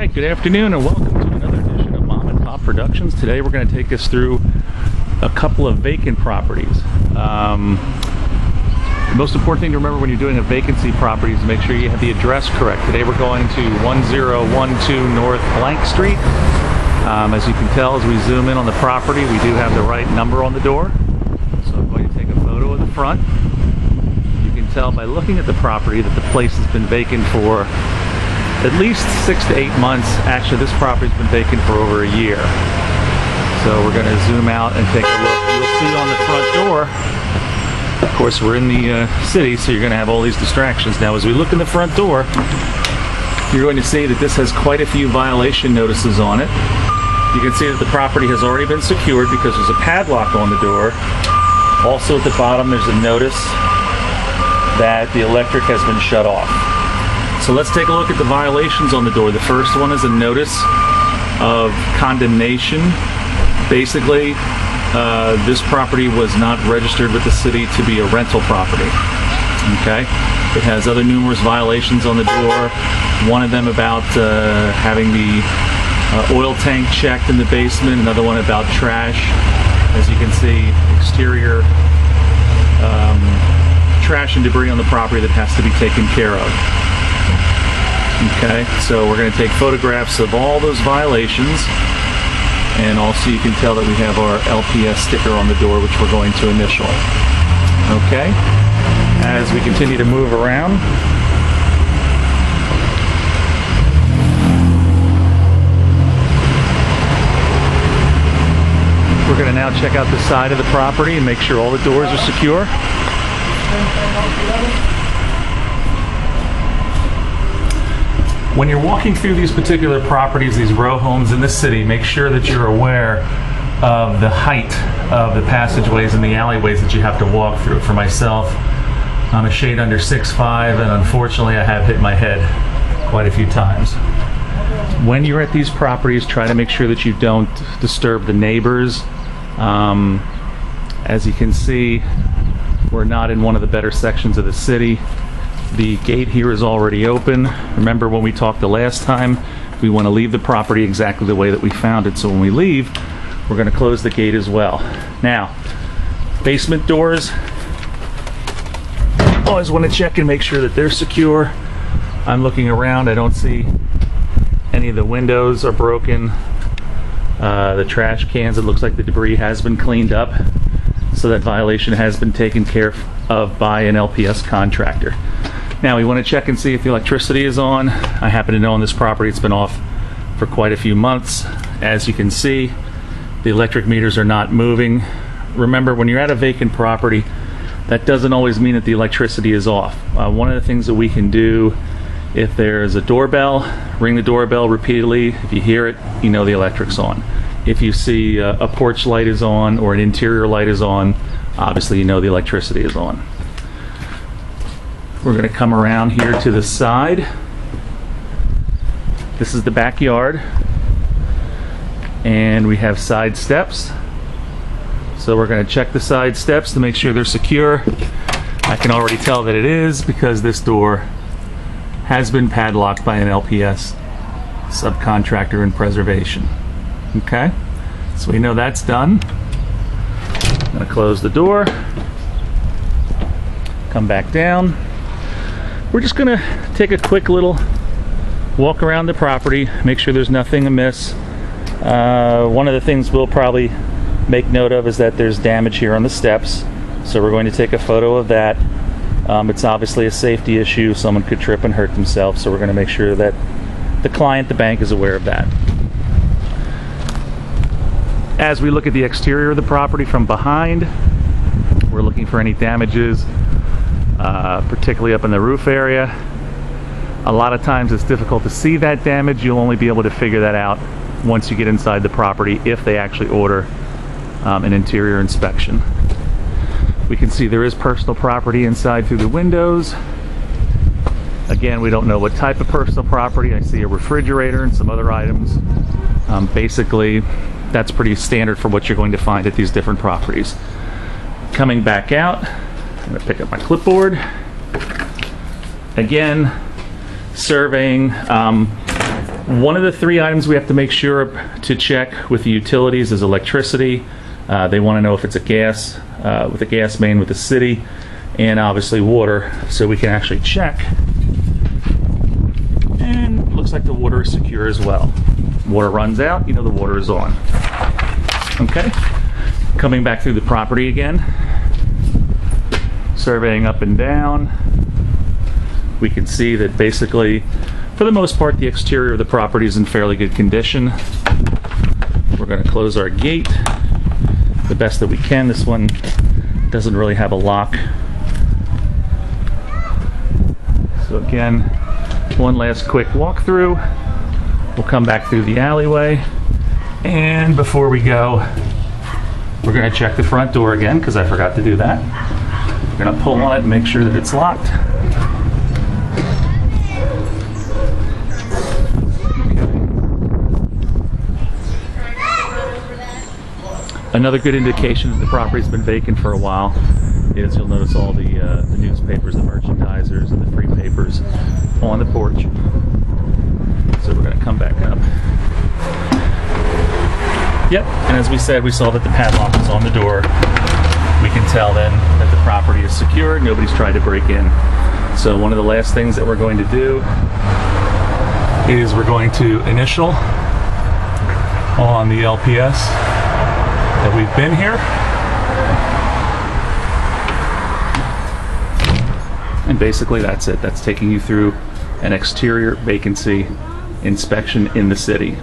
right, good afternoon and welcome to another edition of Mom and Pop Productions. Today we're going to take us through a couple of vacant properties. The most important thing to remember when you're doing a vacancy property is to make sure you have the address correct. Today we're going to 1012 North Blank Street. As you can tell, as we zoom in on the property, we do have the right number on the door. So I'm going to take a photo of the front. You can tell by looking at the property that the place has been vacant for at least 6 to 8 months. Actually, this property's been vacant for over a year. So we're going to zoom out and take a look. You'll see on the front door, of course we're in the city, so you're going to have all these distractions. Now as we look in the front door, you're going to see that this has quite a few violation notices on it. You can see that the property has already been secured because there's a padlock on the door. Also at the bottom there's a notice that the electric has been shut off. So let's take a look at the violations on the door. The first one is a notice of condemnation. Basically, this property was not registered with the city to be a rental property. Okay? It has other numerous violations on the door. One of them about having the oil tank checked in the basement. Another one about trash. As you can see, exterior trash and debris on the property that has to be taken care of. Okay, so we're going to take photographs of all those violations, and also you can tell that we have our LPS sticker on the door, which we're going to initial. Okay, as we continue to move around, we're going to now check out the side of the property and make sure all the doors are secure. When you're walking through these particular properties, these row homes in the city, make sure that you're aware of the height of the passageways and the alleyways that you have to walk through. For myself, I'm a shade under 6'5", and unfortunately I have hit my head quite a few times. When you're at these properties, try to make sure that you don't disturb the neighbors. As you can see, we're not in one of the better sections of the city. The gate here is already open. Remember when we talked the last time, we want to leave the property exactly the way that we found it. So when we leave, we're going to close the gate as well. Now, basement doors, always want to check and make sure that they're secure. I'm looking around, I don't see any of the windows are broken. The trash cans, it looks like the debris has been cleaned up. So that violation has been taken care of by an LPS contractor. Now we want to check and see if the electricity is on. I happen to know on this property it's been off for quite a few months. As you can see, the electric meters are not moving. Remember, when you're at a vacant property, that doesn't always mean that the electricity is off. One of the things that we can do, if there's a doorbell, ring the doorbell repeatedly. If you hear it, you know the electric's on. If you see a porch light is on or an interior light is on, obviously you know the electricity is on. We're going to come around here to the side. This is the backyard, and we have side steps. So we're going to check the side steps to make sure they're secure. I can already tell that it is because this door has been padlocked by an LPS subcontractor in preservation. Okay, so we know that's done. I'm going to close the door, come back down. We're just going to take a quick little walk around the property, make sure there's nothing amiss. One of the things we'll probably make note of is that there's damage here on the steps, so we're going to take a photo of that. It's obviously a safety issue. Someone could trip and hurt themselves, so we're going to make sure that the client, the bank, is aware of that. As we look at the exterior of the property from behind, we're looking for any damages, particularly up in the roof area. A lot of times it's difficult to see that damage. You'll only be able to figure that out once you get inside the property, if they actually order an interior inspection. We can see there is personal property inside through the windows. Again, we don't know what type of personal property. I see a refrigerator and some other items. Basically, that's pretty standard for what you're going to find at these different properties. Coming back out, I'm going to pick up my clipboard. Again, surveying. One of the three items we have to make sure to check with the utilities is electricity. They want to know if it's a gas, with a gas main with the city, and obviously water, so we can actually check. And it looks like the water is secure as well. Water runs out, you know the water is on. Okay, coming back through the property again, surveying up and down, we can see that basically, for the most part, the exterior of the property is in fairly good condition. We're going to close our gate the best that we can. This one doesn't really have a lock. So again, one last quick walkthrough. We'll come back through the alleyway, and before we go, we're going to check the front door again because I forgot to do that. We're going to pull on it and make sure that it's locked. Another good indication that the property's been vacant for a while is you'll notice all the newspapers, the merchandisers, and the free papers on the porch. So we're going to come back up. Yep, and as we said, we saw that the padlock was on the door. We can tell then that the property is secure. Nobody's tried to break in. So one of the last things that we're going to do is we're going to initial on the LPS that we've been here. And basically that's it. That's taking you through an exterior vacancy inspection in the city.